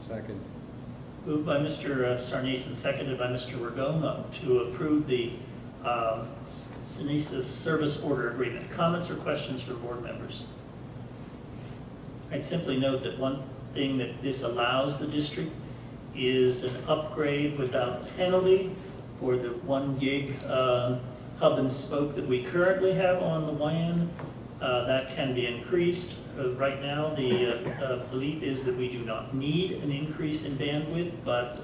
Second. Moved by Mr. Sarnes and seconded by Mr. Regoma to approve the Synesis Service Order Agreement. Comments or questions from board members? I'd simply note that one thing that this allows the district is an upgrade without penalty for the 1 gig hub and spoke that we currently have on the WAN. That can be increased. Right now, the belief is that we do not need an increase in bandwidth, but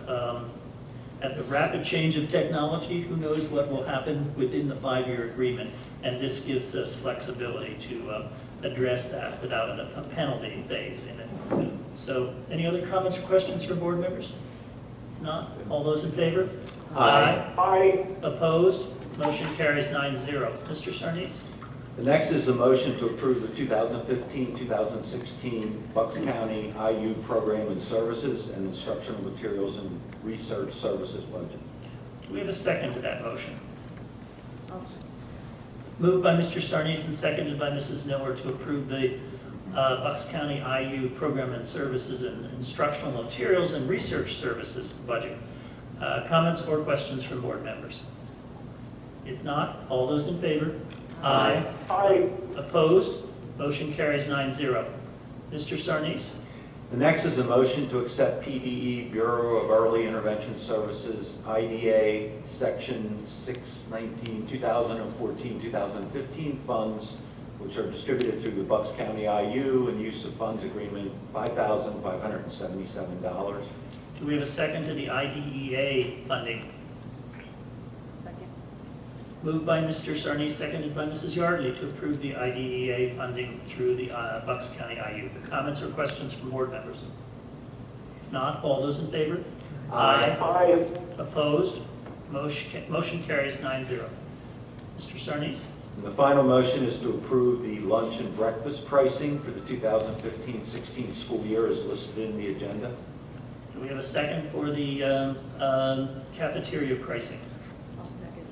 at the rapid change of technology, who knows what will happen within the 5-year agreement, and this gives us flexibility to address that without a penalty phase in it. So, any other comments or questions from board members? Not? All those in favor? Aye. Aye. Opposed? Motion carries 9-0. Mr. Sarnes? The next is a motion to approve the 2015-2016 Bucks County IU Program and Services and Instructional Materials and Research Services budget. Do we have a second to that motion? Moved by Mr. Sarnes and seconded by Mrs. Miller to approve the Bucks County IU Program and Services and Instructional Materials and Research Services budget. Comments or questions from board members? If not, all those in favor? Aye. Aye. Opposed? Motion carries 9-0. Mr. Sarnes? The next is a motion to accept PDE Bureau of Early Intervention Services IDA Section 619 2014-2015 funds, which are distributed through the Bucks County IU and Use of Funds Agreement, $5,577. Do we have a second to the IDEA funding? Moved by Mr. Sarnes, seconded by Mrs. Yardley to approve the IDEA funding through the Bucks County IU. Comments or questions from board members? If not, all those in favor? Aye. Opposed? Motion carries 9-0. Mr. Sarnes? And the final motion is to approve the lunch and breakfast pricing for the 2015-16 school year as listed in the agenda. Do we have a second for the cafeteria pricing? I'll second.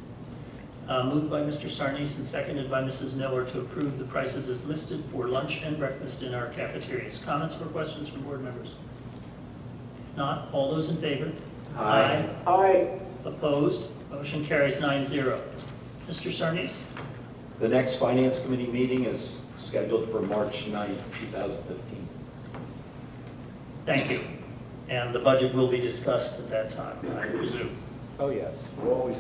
Moved by Mr. Sarnes and seconded by Mrs. Miller to approve the prices as listed for lunch and breakfast in our cafeterias. Comments or questions from board members? If not, all those in favor? Aye. Aye. Opposed? Motion carries 9-0. Mr. Sarnes? The next Finance Committee meeting is scheduled for March 9th, 2015. Thank you. And the budget will be discussed at that time, I presume. Oh, yes. We'll always,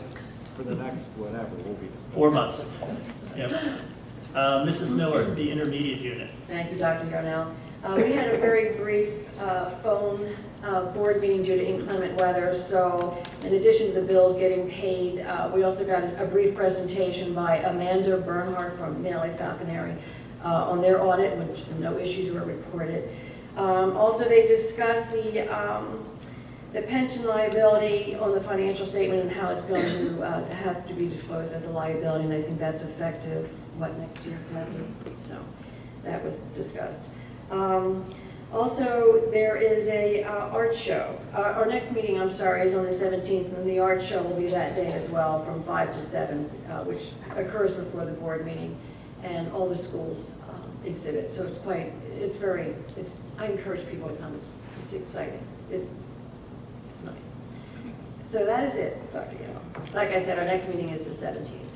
for the next whatever, we'll be discussing. 4 months. Yep. Mrs. Miller, the intermediate unit. Thank you, Dr. Yarnell. We had a very brief phone board meeting due to inclement weather, so in addition to the bills getting paid, we also got a brief presentation by Amanda Bernhardt from Maley Falconeri on their audit, which no issues were reported. Also, they discussed the pension liability on the financial statement and how it's going to have to be disclosed as a liability, and I think that's effective, next year? So that was discussed. Also, there is a art show. Our next meeting, I'm sorry, is on the 17th, and the art show will be that day as well from 5 to 7, which occurs before the board meeting, and all the schools exhibit. So I encourage people to come. It's exciting. It's nice. So that is it, Dr. Yale. Like I said, our next meeting is the 17th.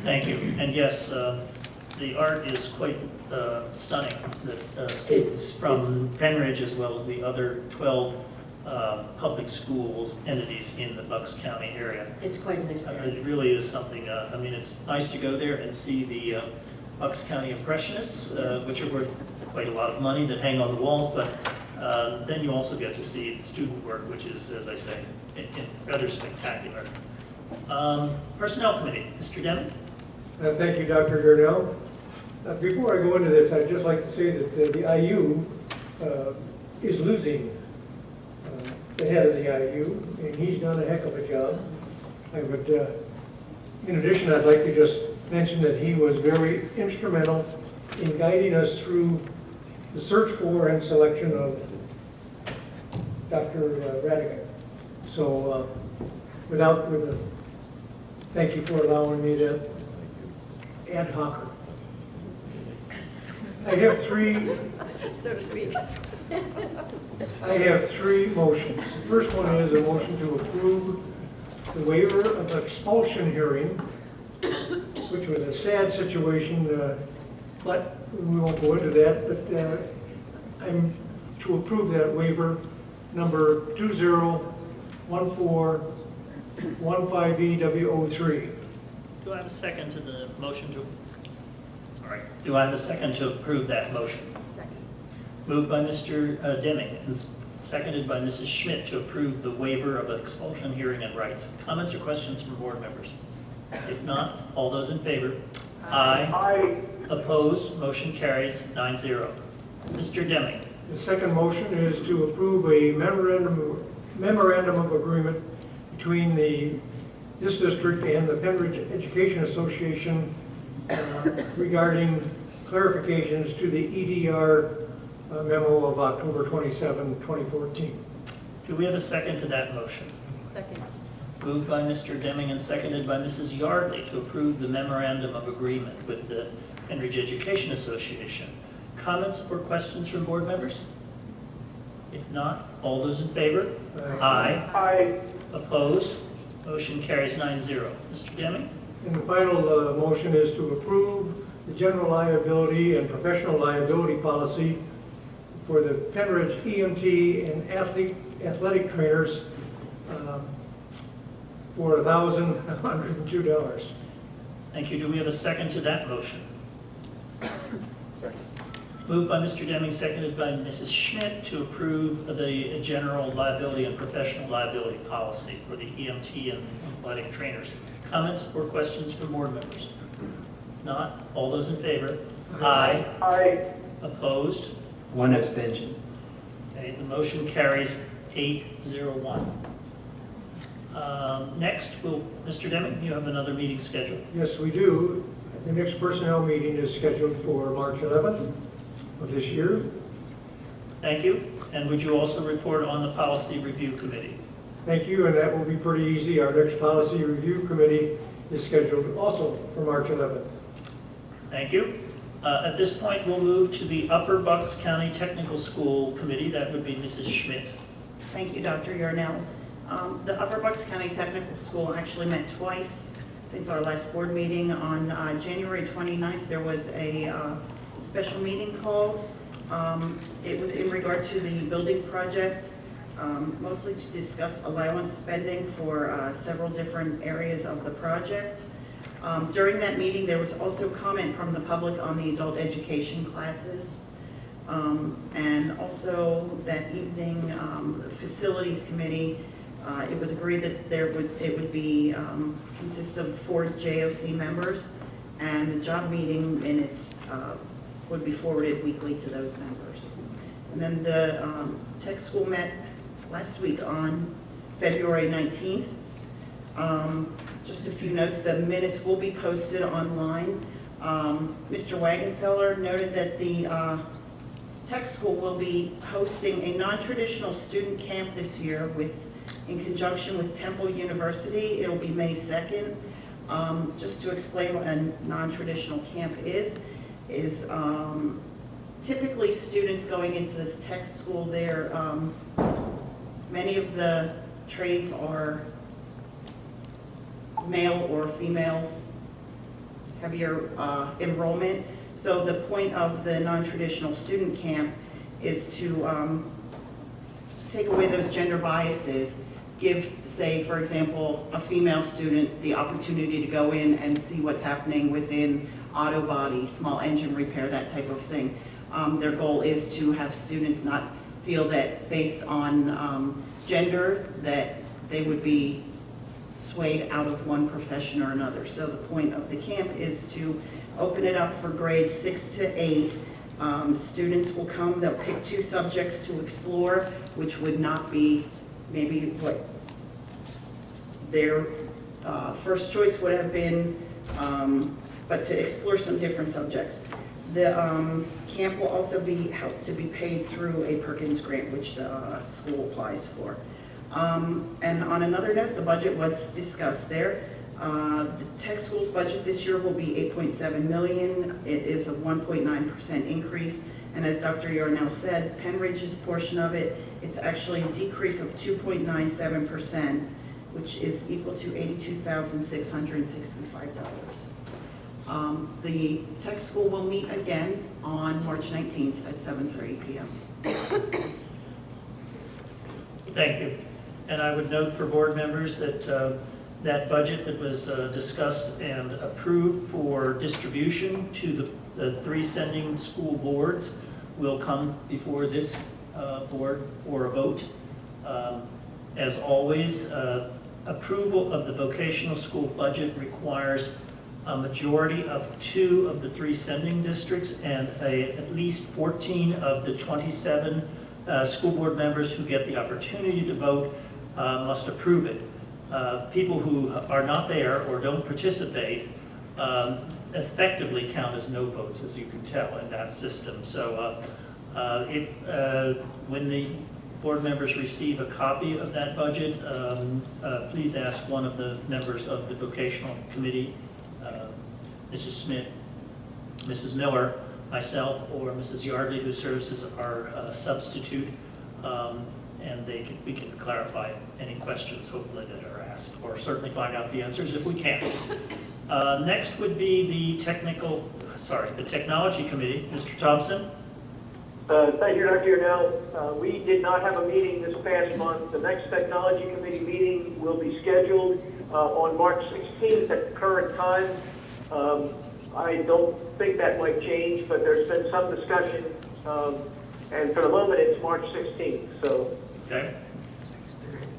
Thank you. And yes, the art is quite stunning. The students from Pennridge, as well as the other 12 public schools entities in the Bucks County area. It's quite an experience. It really is something. I mean, it's nice to go there and see the Bucks County Impressionists, which are worth quite a lot of money, that hang on the walls, but then you also get to see the student work, which is, as I say, rather spectacular. Personnel Committee, Mr. Deming. Thank you, Dr. Yarnell. Before I go into this, I'd just like to say that the IU is losing the head of the IU, and he's done a heck of a job. I would, in addition, I'd like to just mention that he was very instrumental in guiding us through the search for and selection of Dr. Radigan. So, thank you for allowing me to ad hoc. I have three, So to speak. I have three motions. The first one is a motion to approve the waiver of expulsion hearing, which was a sad situation, but we won't go into that, but I'm to approve that waiver, number 201415EW03. Do I have a second to the motion to, do I have a second to approve that motion? Second. Moved by Mr. Deming and seconded by Mrs. Schmidt to approve the waiver of expulsion hearing and rights. Comments or questions from board members? If not, all those in favor? Aye. Aye. Opposed? Motion carries 9-0. Mr. Deming. The second motion is to approve a memorandum of agreement between this district and the Pennridge Education Association regarding clarifications to the EDR memo of October 27, 2014. Do we have a second to that motion? Second. Moved by Mr. Deming and seconded by Mrs. Yardley to approve the memorandum of agreement with the Pennridge Education Association. Comments or questions from board members? If not, all those in favor? Aye. Aye. Opposed? Motion carries 9-0. Mr. Deming? And the final motion is to approve the general liability and professional liability policy for the Pennridge EMT and athletic trainers for $1,102. Thank you. Do we have a second to that motion? Second. Moved by Mr. Deming, seconded by Mrs. Schmidt to approve the general liability and professional liability policy for the EMT and athletic trainers. Comments or questions from board members? Not, all those in favor? Aye. Aye. Opposed? One abstention. Okay, the motion carries 8-0-1. Next, Mr. Deming, you have another meeting scheduled. Yes, we do. The next personnel meeting is scheduled for March 11th of this year. Thank you. And would you also report on the policy review committee? Thank you, and that will be pretty easy. Our next policy review committee is scheduled also for March 11th. Thank you. At this point, we'll move to the Upper Bucks County Technical School Committee. That would be Mrs. Schmidt. Thank you, Dr. Yarnell. The Upper Bucks County Technical School actually met twice since our last board meeting. On January 29th, there was a special meeting called. It was in regard to the building project, mostly to discuss allowance spending for several different areas of the project. During that meeting, there was also comment from the public on the adult education classes. And also that evening, the facilities committee, it was agreed that it would be consist of 4 JOC members, and the job meeting minutes would be forwarded weekly to those members. And then the tech school met last week on February 19th. Just a few notes, the minutes will be posted online. Mr. Wagenseller noted that the tech school will be hosting a non-traditional student camp this year in conjunction with Temple University. It'll be May 2nd. Just to explain what a non-traditional camp is typically students going into this tech school there, many of the trades are male or female, heavier enrollment. So the point of the non-traditional student camp is to take away those gender biases, give, say, for example, a female student the opportunity to go in and see what's happening within auto body, small engine repair, that type of thing. Their goal is to have students not feel that based on gender that they would be swayed out of one profession or another. So the point of the camp is to open it up for grades 6 to 8. Students will come, they'll pick 2 subjects to explore, which would not be maybe what their first choice would have been, but to explore some different subjects. The camp will also be helped to be paid through a Perkins grant, which the school applies for. And on another note, the budget was discussed there. The tech school's budget this year will be $8.7 million. It is a 1.9% increase. And as Dr. Yarnell said, Pennridge's portion of it, it's actually a decrease of 2.97%, which is equal to $82,665. The tech school will meet again on March 19th at 7:30 p.m. Thank you. And I would note for board members that that budget that was discussed and approved for distribution to the 3 sending school boards will come before this board for a vote. As always, approval of the vocational school budget requires a majority of 2 of the 3 sending districts and at least 14 of the 27 school board members who get the opportunity to vote must approve it. People who are not there or don't participate effectively count as no votes, as you can tell in that system. So when the board members receive a copy of that budget, please ask one of the members of the vocational committee, Mrs. Smith, Mrs. Miller, myself, or Mrs. Yardley, who serves as our substitute, and we can clarify any questions, hopefully, that are asked, or certainly find out the answers if we can. Next would be the technology committee. Mr. Thompson? Thank you, Dr. Yarnell. We did not have a meeting this past month. The next technology committee meeting will be scheduled on March 16th at the current time. I don't think that might change, but there's been some discussion, and for the moment, it's March 16th. So. Okay.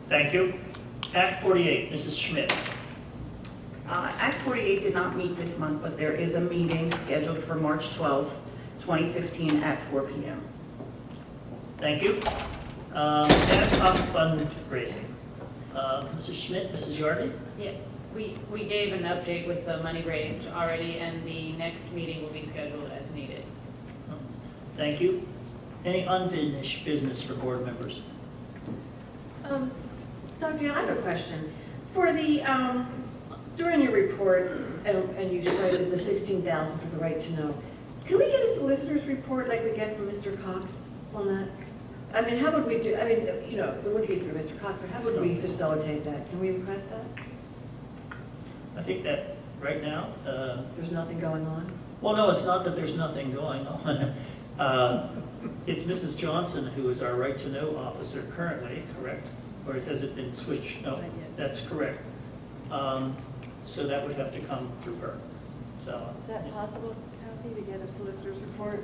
Thank you. Act 48, Mrs. Schmidt. Act 48 did not meet this month, but there is a meeting scheduled for March 12th, 2015 at 4 p.m. Thank you. Ad hoc fundraising. Mrs. Schmidt, Mrs. Yardley? Yeah, we gave an update with the money raised already, and the next meeting will be scheduled as needed. Thank you. Any unfinished business for board members? Dr. I have a question. For the, during your report, and you cited the 16,000 for the right to know, can we get a solicitor's report like we get from Mr. Cox on that? I mean, how would we do, I mean, you know, we wouldn't get through Mr. Cox, but how would we facilitate that? Can we request that? I think that right now, There's nothing going on? well, no, it's not that there's nothing going on. It's Mrs. Johnson who is our right to know officer currently, correct? Or has it been switched? No, Not yet. that's correct. So that would have to come through her. So. Is that possible, Kathy, to get a solicitor's report?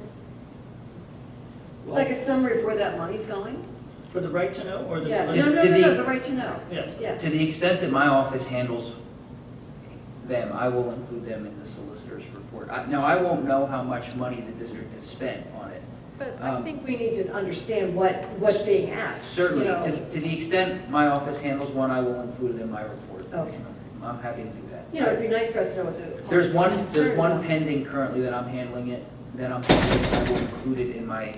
Well, Like a summary of where that money's going? For the right to know or the Yeah, solicitor? no, the right to know. Yes. Yeah. To the extent that my office handles them, I will include them in the solicitor's report. Now, I won't know how much money the district has spent on it. But I think we need to understand what's being asked. Certainly, you know. to the extent my office handles one, I will include it in my report. Okay. I'm happy to do that. You know, it'd be nice for us to know what the. There's one concern about. pending currently that I'm handling it, I will include it in my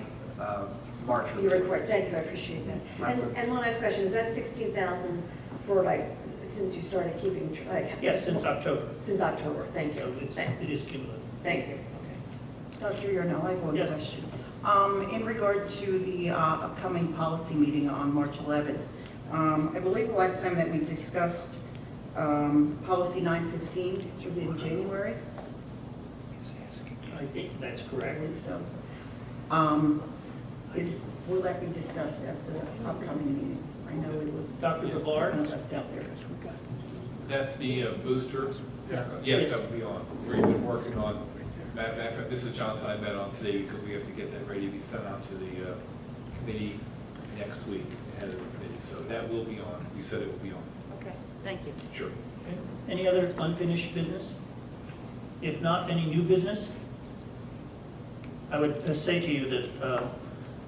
March Your report. report, thank you, I appreciate that. My pleasure. And one last question, is that 16,000 for like, since you started keeping, like? Yes, since October. Since October, thank So you. it is cumulative. Thank you. Dr. Yarnell, I have one Yes. question. In regard to the upcoming policy meeting on March 11th, I believe the last time that we discussed policy 915 was in January. I think that's I correct. believe so. Will that be discussed at the upcoming meeting? I know it was. Dr. it was Lavar? kind of left out there. That's the booster? Yeah. Yes, that will be on. We've been working on, matter of fact, Mrs. Johnson I met on today because we have to get that ready to be sent out to the committee next week, ahead of the committee. So that will be on. We said it will be on. Okay, thank you. Sure. Okay. Any other unfinished business? If not, any new business? I would say to you that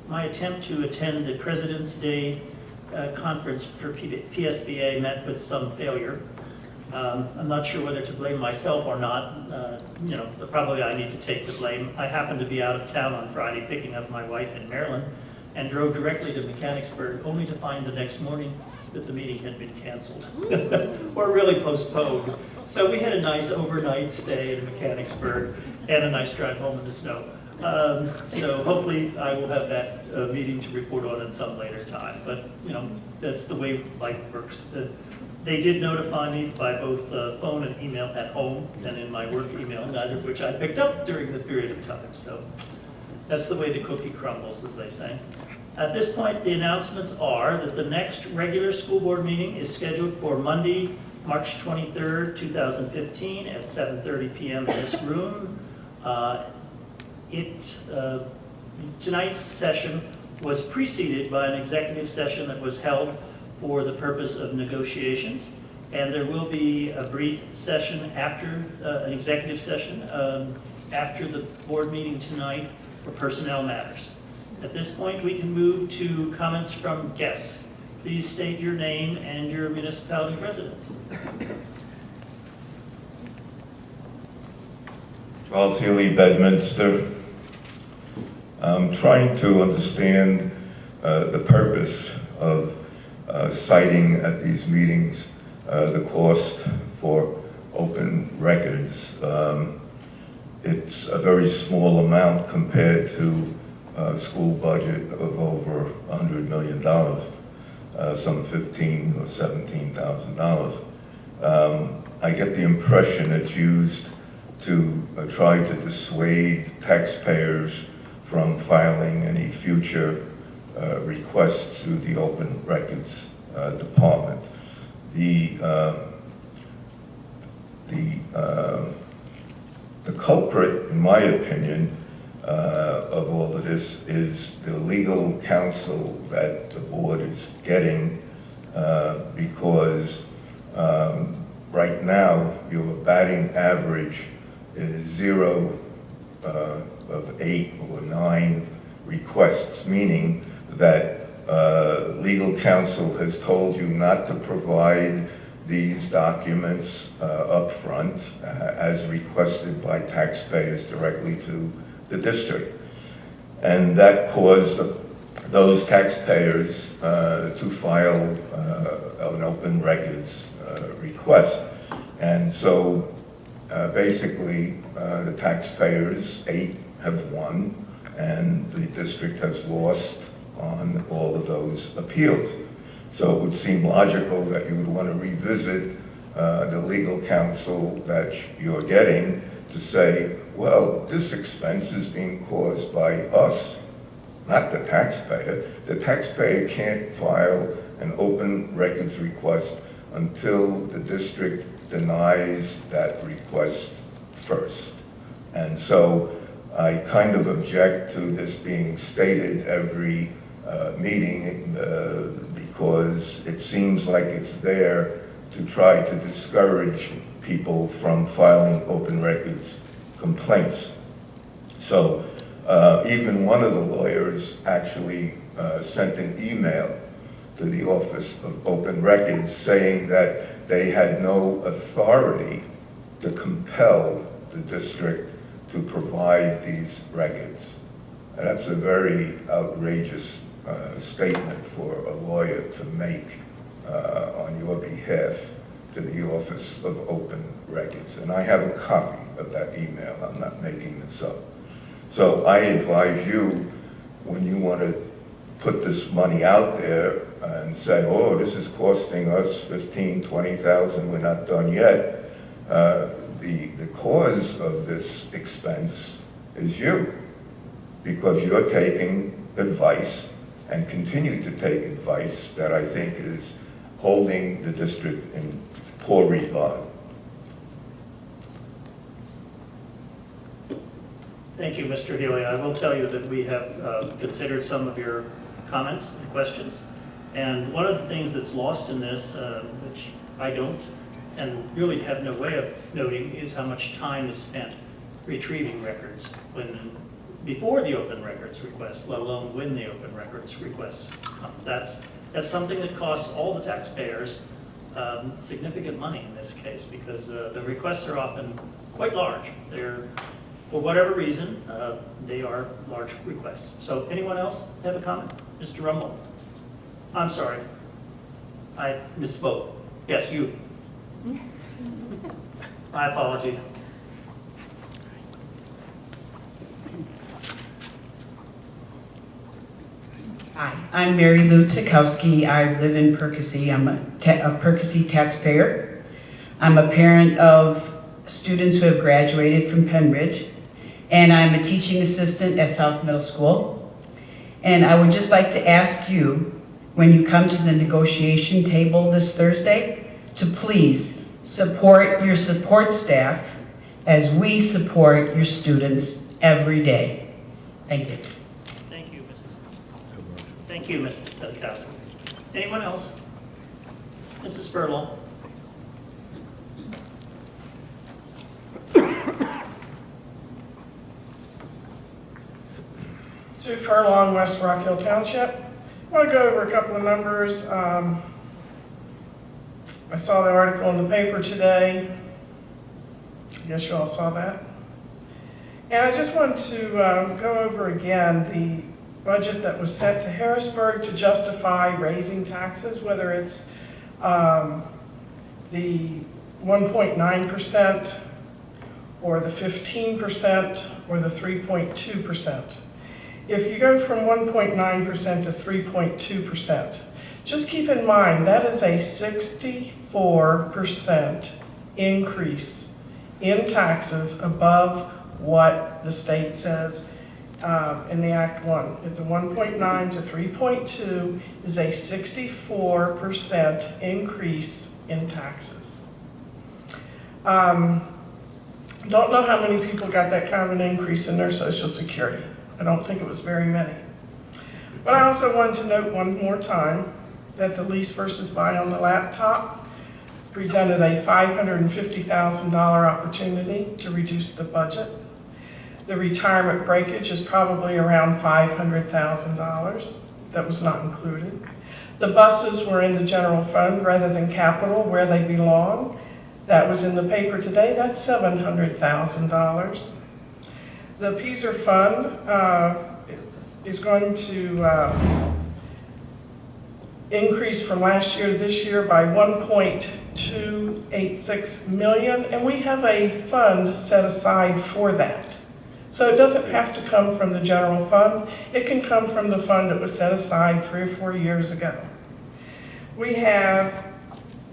my attempt to attend the President's Day conference for PSBA met with some failure. I'm not sure whether to blame myself or not. You know, probably I need to take the blame. I happened to be out of town on Friday picking up my wife in Maryland and drove directly to Mechanicsburg, only to find the next morning that the meeting had been canceled or really postponed. So we had a nice overnight stay in Mechanicsburg and a nice drive home in the snow. So hopefully I will have that meeting to report on at some later time. But, that's the way life works. They did notify me by both phone and email at home and in my work email, neither of which I picked up during the period of time. So that's the way the cookie crumbles, as they say. At this point, the announcements are that the next regular school board meeting is scheduled for Monday, March 23rd, 2015 at 7:30 p.m. in this room. Tonight's session was preceded by an executive session that was held for the purpose of negotiations. And there will be a brief session after, an executive session after the board meeting tonight for personnel matters. At this point, we can move to comments from guests. Please state your name and your municipality residence. Charles Healy, Bedminster. I'm trying to understand the purpose of citing at these meetings the cost for open records. It's a very small amount compared to a school budget of over $100 million, some $15,000 or $17,000. I get the impression it's used to try to dissuade taxpayers from filing any future requests through the Open Records Department. The culprit, in my opinion, of all of this is the legal counsel that the board is getting, because right now your batting average is 0 of 8 or 9 requests, meaning that legal counsel has told you not to provide these documents up front as requested by taxpayers directly to the district. And that caused those taxpayers to file an open records request. And so basically the taxpayers, 8 have won, and the district has lost on all of those appeals. So it would seem logical that you would want to revisit the legal counsel that you're getting to say, well, this expense is being caused by us, not the taxpayer. The taxpayer can't file an open records request until the district denies that request first. And so I kind of object to this being stated every meeting because it seems like it's there to try to discourage people from filing open records complaints. So even one of the lawyers actually sent an email to the Office of Open Records saying that they had no authority to compel the district to provide these records. And that's a very outrageous statement for a lawyer to make on your behalf to the Office of Open Records. And I have a copy of that email. I'm not making this up. So I advise you, when you want to put this money out there and say, oh, this is costing us $15,000, $20,000, we're not done yet, the cause of this expense is you, because you're taking advice and continue to take advice that I think is holding the district in poor regard. Thank you, Mr. Healy. I will tell you that we have considered some of your comments and questions. And one of the things that's lost in this, which I don't, and really have no way of noting, is how much time is spent retrieving records before the open records request, let alone when the open records request comes. That's something that costs all the taxpayers significant money in this case, because the requests are often quite large. They're, for whatever reason, they are large requests. So anyone else have a comment? Mr. Rummel? I'm sorry. I misspoke. Yes, you. My apologies. Hi, I'm Mary Lou Tukowski. I live in Percy. I'm a Percy taxpayer. I'm a parent of students who have graduated from Pennridge, and I'm a teaching assistant at South Middle School. And I would just like to ask you, when you come to the negotiation table this Thursday, to please support your support staff as we support your students every day. Thank you. Thank you, Mrs. Pelkowski. Anyone else? Mrs. Furlong? Sue Furlong, West Rock Hill Township. I want to go over a couple of numbers. I saw the article in the paper today. I guess you all saw that. And I just want to go over again the budget that was sent to Harrisburg to justify raising taxes, whether it's the 1.9% or the 15% or the 3.2%. If you go from 1.9% to 3.2%, just keep in mind that is a 64% increase in taxes above what the state says in the Act 1. At the 1.9 to 3.2 is a 64% increase in taxes. Don't know how many people got that kind of an increase in their Social Security. I don't think it was very many. But I also wanted to note one more time that the lease versus buy on the laptop presented a $550,000 opportunity to reduce the budget. The retirement breakage is probably around $500,000. That was not included. The buses were in the general fund rather than capital where they belong. That was in the paper today. That's $700,000. The PESER fund is going to increase from last year to this year by 1.286 million, and we have a fund set aside for that. So it doesn't have to come from the general fund. It can come from the fund that was set aside 3 or 4 years ago. We have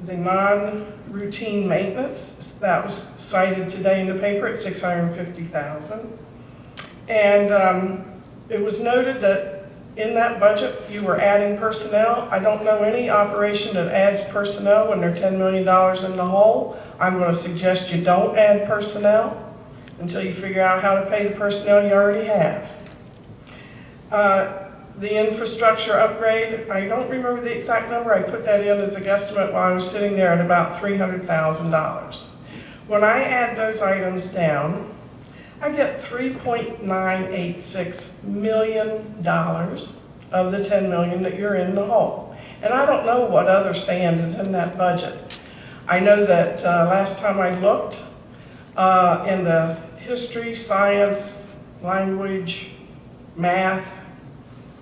the non-routine maintenance that was cited today in the paper at $650,000. And it was noted that in that budget you were adding personnel. I don't know any operation that adds personnel when they're $10 million in the hole. I'm going to suggest you don't add personnel until you figure out how to pay the personnel you already have. The infrastructure upgrade, I don't remember the exact number. I put that in as a guesstimate while I was sitting there at about $300,000. When I add those items down, I get $3.986 million of the $10 million that you're in the hole. And I don't know what other sand is in that budget. I know that last time I looked, in the history, science, language, math,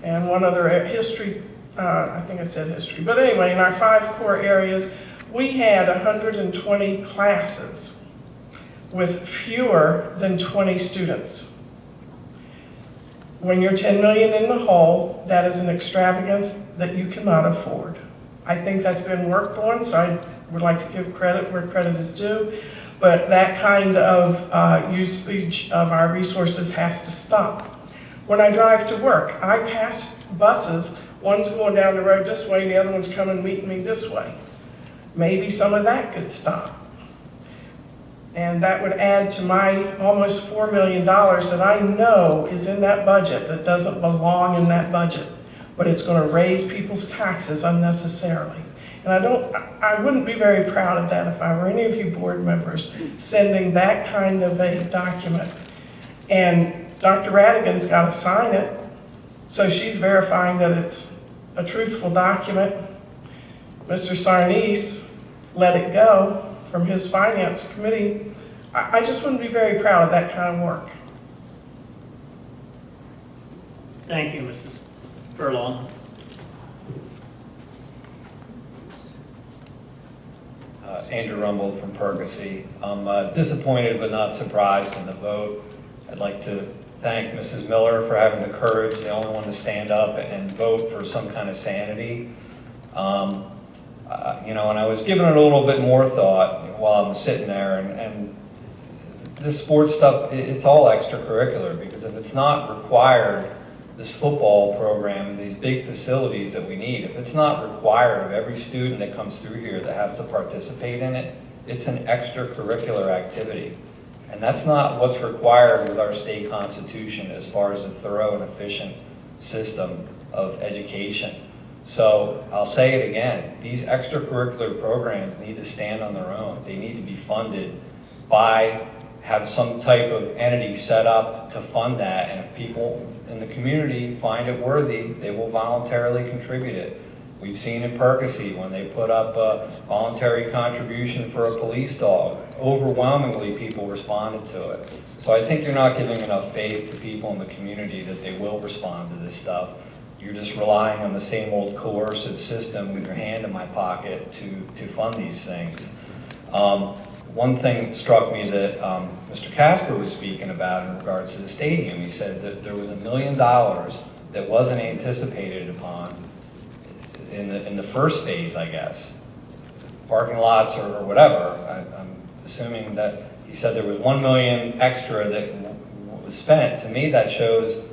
and one other history, I think I said history. But anyway, in our 5 core areas, we had 120 classes with fewer than 20 students. When you're 10 million in the hole, that is an extravagance that you cannot afford. I think that's been worked on, so I would like to give credit where credit is due. But that kind of usage of our resources has to stop. When I drive to work, I pass buses. One's going down the road this way and the other one's coming meeting me this way. Maybe some of that could stop. And that would add to my almost $4 million that I know is in that budget that doesn't belong in that budget. But it's going to raise people's taxes unnecessarily. And I wouldn't be very proud of that if I were any of you board members sending that kind of a document. And Dr. Radigan's got to sign it, so she's verifying that it's a truthful document. Mr. Sarnes let it go from his finance committee. I just wouldn't be very proud of that kind of work. Thank you, Mrs. Furlong. Andrew Rumble from Percy. I'm disappointed but not surprised in the vote. I'd like to thank Mrs. Miller for having the courage, the only one to stand up and vote for some kind of sanity. You know, and I was giving it a little bit more thought while I'm sitting there, and this sports stuff, it's all extracurricular, because if it's not required, this football program, these big facilities that we need, if it's not required of every student that comes through here that has to participate in it, it's an extracurricular activity. And that's not what's required with our state constitution as far as a thorough and efficient system of education. So I'll say it again, these extracurricular programs need to stand on their own. They need to be funded by, have some type of entity set up to fund that, and if people in the community find it worthy, they will voluntarily contribute it. We've seen in Percy when they put up a voluntary contribution for a police dog. Overwhelmingly, people responded to it. So I think you're not giving enough faith to people in the community that they will respond to this stuff. You're just relying on the same old coercive system with your hand in my pocket to fund these things. One thing struck me that Mr. Casper was speaking about in regards to the stadium. He said that there was $1 million that wasn't anticipated upon in the first phase, I guess. Parking lots or whatever. I'm assuming that he said there was $1 million extra that was spent. To me, that shows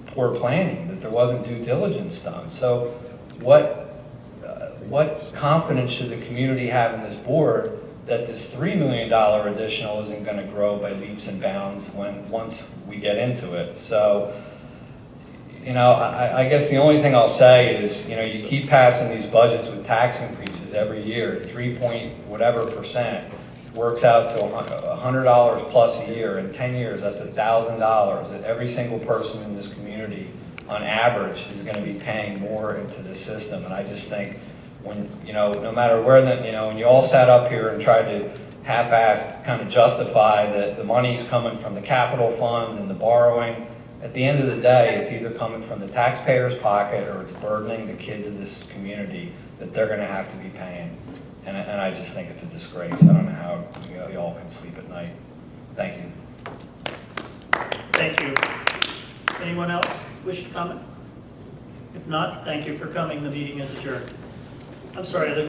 poor planning, that there wasn't due diligence done. So what confidence should the community have in this board that this $3 million additional isn't going to grow by leaps and bounds once we get into it? So, you know, I guess the only thing I'll say is, you know, you keep passing these budgets with tax increases every year, 3-point-whatever%, works out to $100 plus a year. In 10 years, that's $1,000 that every single person in this community, on average, is going to be paying more into the system. And I just think, when, you know, no matter where that, you know, when you all sat up here and tried to half-assed kind of justify that the money's coming from the capital fund and the borrowing, at the end of the day, it's either coming from the taxpayer's pocket or it's burdening the kids of this community that they're going to have to be paying. And I just think it's a disgrace. I don't know how y'all can sleep at night. Thank you. Thank you. Anyone else wish to comment? If not, thank you for coming. The meeting is adjourned. I'm sorry.